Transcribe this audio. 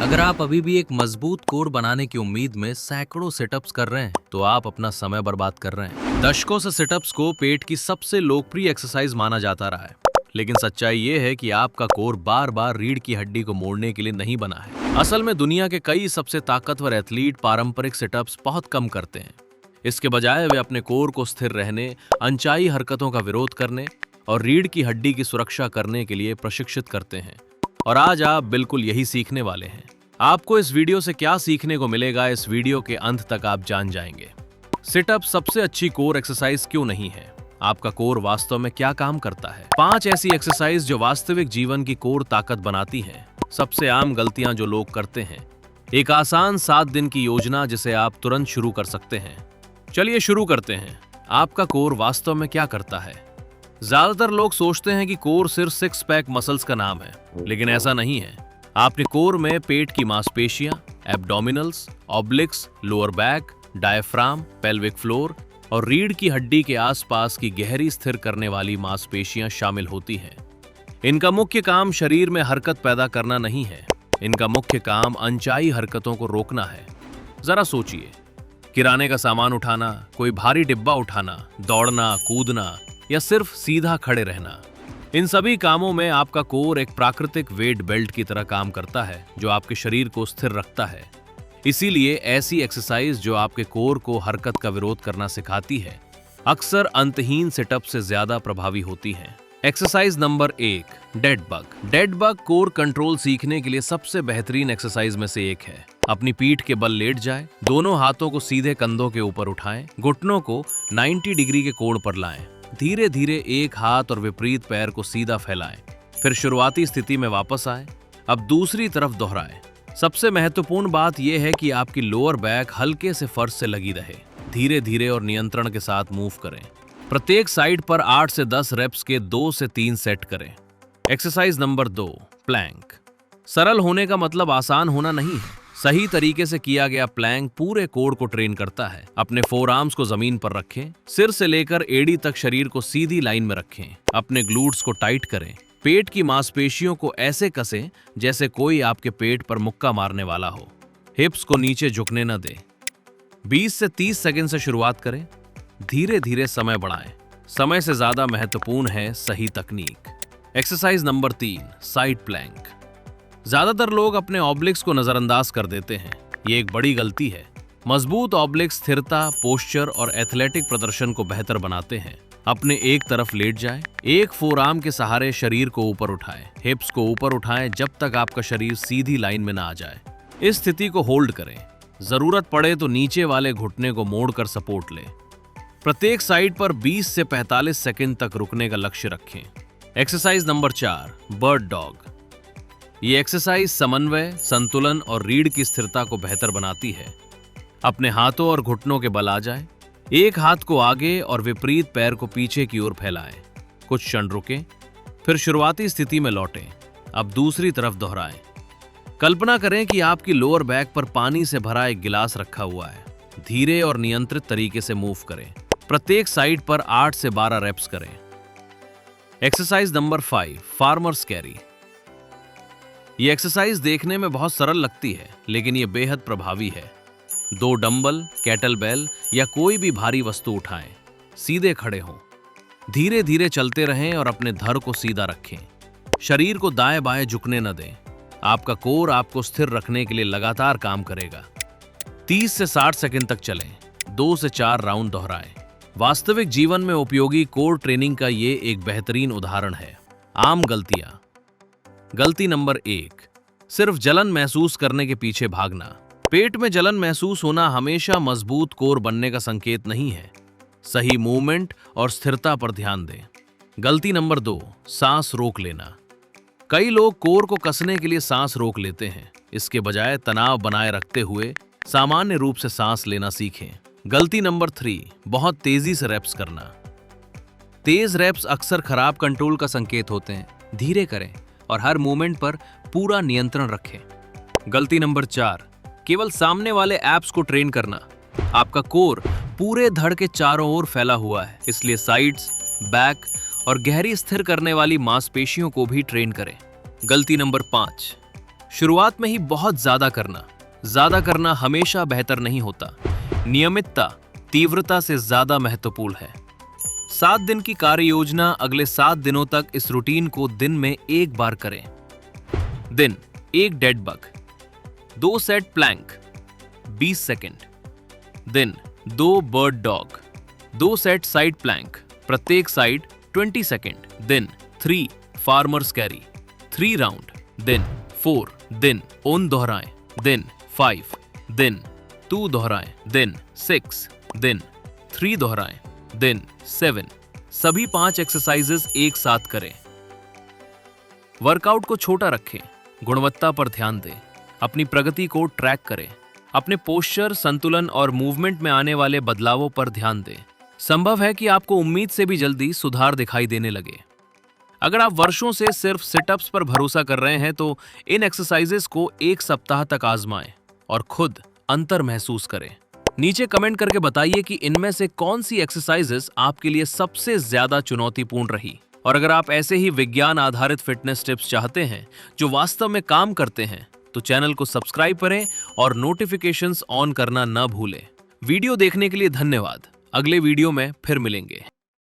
अगर आप अभी भी एक मजबूत कोर बनाने की उम्मीद में सैकड़ों सिटअप्स कर रहे हैं, तो आप अपना समय बर्बाद कर रहे हैं। दशकों से सिटअप्स को पेट की सबसे लोकप्रिय एक्सरसाइज माना जाता रहा है, लेकिन सच्चाई ये है कि आपका कोर बार बार रीढ़ की हड्डी को मोड़ने के लिए नहीं बना है। असल में दुनिया के कई सबसे ताकतवर एथलीट पारंपरिक सिटअप्स बहुत कम करते हैं। इसके बजाय वे अपने कोर को स्थिर रहने, अनचाही हरकतों का विरोध करने और रीढ़ की हड्डी की सुरक्षा करने के लिए प्रशिक्षित करते हैं। और आज आप बिल्कुल यही सीखने वाले हैं। आपको इस वीडियो से क्या सीखने को मिलेगा, इस वीडियो के अंत तक आप जान जाएंगे। सिटअप सबसे अच्छी कोर एक्सरसाइज क्यों नहीं है? आपका कोर वास्तव में क्या काम करता है? 5 ऐसी एक्सरसाइज जो वास्तविक जीवन की कोर ताकत बनाती हैं। सबसे आम गलतियां जो लोग करते हैं। एक आसान 7 दिन की योजना जिसे आप तुरंत शुरू कर सकते हैं। चलिए शुरू करते हैं। आपका कोर वास्तव में क्या करता है? ज्यादातर लोग सोचते हैं कि कोर सिर्फ 6 पैक मसल्स का नाम है, लेकिन ऐसा नहीं है। आपके कोर में पेट की मांसपेशियां, abdominals, obliques, lower back, diaphragm, pelvic floor और रीढ़ की हड्डी के आसपास की गहरी स्थिर करने वाली मांसपेशियां शामिल होती हैं। इनका मुख्य काम शरीर में हरकत पैदा करना नहीं है। इनका मुख्य काम अनचाही हरकतों को रोकना है। जरा सोचिए, किराने का सामान उठाना, कोई भारी डिब्बा उठाना, दौड़ना, कूदना या सिर्फ सीधा खड़े रहना। इन सभी कामों में आपका कोर एक प्राकृतिक वेट बेल्ट की तरह काम करता है, जो आपके शरीर को स्थिर रखता है। इसीलिए ऐसी एक्सरसाइज जो आपके कोर को हरकत का विरोध करना सिखाती है, अक्सर अंतहीन सेटअप से ज्यादा प्रभावी होती हैं। Exercise number 1, dead bug. Dead bug core control सीखने के लिए सबसे बेहतरीन एक्सरसाइज में से एक है। अपनी पीठ के बल लेट जाएं, दोनों हाथों को सीधे कंधों के ऊपर उठाएं, घुटनों को 90 डिग्री के कोण पर लाएं। धीरे धीरे एक हाथ और विपरीत पैर को सीधा फैलाएं, फिर शुरुआती स्थिति में वापस आएं। अब दूसरी तरफ दोहराएं। सबसे महत्वपूर्ण बात यह है कि आपकी लोअर बैक हल्के से फर्श से लगी रहे। धीरे धीरे और नियंत्रण के साथ मूव करें। प्रत्येक साइड पर 8 से 10 रेप्स के 2 से 3 सेट करें। Exercise number 2, plank. सरल होने का मतलब आसान होना नहीं है। सही तरीके से किया गया प्लैंक पूरे कोर को ट्रेन करता है। अपने फोरआर्म्स को जमीन पर रखें, सिर से लेकर एड़ी तक शरीर को सीधी लाइन में रखें। अपने ग्लूट्स को टाइट करें। पेट की मांसपेशियों को ऐसे कसें जैसे कोई आपके पेट पर मुक्का मारने वाला हो। हिप्स को नीचे झुकने न दें। 20 से 30 सेकंड से शुरुआत करें। धीरे धीरे समय बढ़ाएं। समय से ज्यादा महत्वपूर्ण है सही तकनीक। Exercise number 3, side plank. ज्यादातर लोग अपने ऑब्लिक्स को नजरअंदाज कर देते हैं। ये एक बड़ी गलती है। मजबूत ऑब्लिक्स स्थिरता, पोस्चर और एथलेटिक प्रदर्शन को बेहतर बनाते हैं। अपने एक तरफ लेट जाएं, एक फोरआर्म के सहारे शरीर को ऊपर उठाएं, हिप्स को ऊपर उठाएं जब तक आपका शरीर सीधी लाइन में ना आ जाए। इस स्थिति को होल्ड करें। जरूरत पड़े तो नीचे वाले घुटने को मोड़कर सपोर्ट लें। प्रत्येक साइड पर 20 से 45 सेकंड तक रुकने का लक्ष्य रखें। Exercise number 4, bird dog. ये एक्सरसाइज समन्वय, संतुलन और रीढ़ की स्थिरता को बेहतर बनाती है। अपने हाथों और घुटनों के बल आ जाएं। एक हाथ को आगे और विपरीत पैर को पीछे की ओर फैलाएं। कुछ क्षण रुकें, फिर शुरुआती स्थिति में लौटें। अब दूसरी तरफ दोहराएं। कल्पना करें कि आपकी लोअर बैक पर पानी से भरा एक गिलास रखा हुआ है। धीरे और नियंत्रित तरीके से मूव करें। प्रत्येक साइड पर 8 से 12 रेप्स करें। Exercise number 5, farmers carry. ये एक्सरसाइज देखने में बहुत सरल लगती है, लेकिन ये बेहद प्रभावी है। 2 डंबल, कैटल बेल या कोई भी भारी वस्तु उठाएं। सीधे खड़े हों। धीरे धीरे चलते रहें और अपने धड़ को सीधा रखें। शरीर को दाएं बाएं झुकने न दें। आपका कोर आपको स्थिर रखने के लिए लगातार काम करेगा। 30 से 60 सेकंड तक चलें। 2 से 4 राउंड दोहराएं। वास्तविक जीवन में उपयोगी कोर ट्रेनिंग का ये एक बेहतरीन उदाहरण है। आम गलतियां। गलती नंबर 1, सिर्फ जलन महसूस करने के पीछे भागना। पेट में जलन महसूस होना हमेशा मजबूत कोर बनने का संकेत नहीं है। सही मूवमेंट और स्थिरता पर ध्यान दें। गलती नंबर 2, सांस रोक लेना। कई लोग कोर को कसने के लिए सांस रोक लेते हैं। इसके बजाय तनाव बनाए रखते हुए सामान्य रूप से सांस लेना सीखें। गलती नंबर 3, बहुत तेजी से रेप्स करना। तेज रेप्स अक्सर खराब कंट्रोल का संकेत होते हैं। धीरे करें और हर मूवमेंट पर पूरा नियंत्रण रखें। गलती नंबर 4, केवल सामने वाले एब्स को ट्रेन करना। आपका कोर पूरे धड़ के चारों ओर फैला हुआ है, इसलिए साइड्स, बैक और गहरी स्थिर करने वाली मांसपेशियों को भी ट्रेन करें। गलती नंबर 5, शुरुआत में ही बहुत ज्यादा करना हमेशा बेहतर नहीं होता। नियमितता तीव्रता से ज्यादा महत्वपूर्ण है। 7 दिन की कार्य योजना, अगले 7 दिनों तक इस रूटीन को दिन में एक बार करें। दिन 1 dead bug, 2 set plank 20 second. दिन 2 bird dog, 2 set side plank, प्रत्येक साइड 20 सेकंड। दिन 3 फार्मर्स कैरी 3 राउंड। दिन 4 दिन ओन दोहराएं। दिन 5 दिन 2 दोहराएं। दिन 6 दिन 3 दोहराएं। दिन 7 सभी 5 एक्सरसाइजेस एक साथ करें। वर्कआउट को छोटा रखें, गुणवत्ता पर ध्यान दें, अपनी प्रगति को ट्रैक करें, अपने पोस्चर, संतुलन और मूवमेंट में आने वाले बदलावों पर ध्यान दें। संभव है कि आपको उम्मीद से भी जल्दी सुधार दिखाई देने लगे। अगर आप वर्षों से सिर्फ सिटअप्स पर भरोसा कर रहे हैं तो इन एक्सरसाइजेस को 1 सप्ताह तक आजमाएं और खुद अंतर महसूस करें। नीचे कमेंट करके बताइए कि इनमें से कौन सी एक्सरसाइजेस आपके लिए सबसे ज्यादा चुनौतीपूर्ण रही। और अगर आप ऐसे ही विज्ञान आधारित फिटनेस टिप्स चाहते हैं जो वास्तव में काम करते हैं तो चैनल को सब्सक्राइब करें और नोटिफिकेशंस ऑन करना न भूलें। वीडियो देखने के लिए धन्यवाद। अगले वीडियो में फिर मिलेंगे।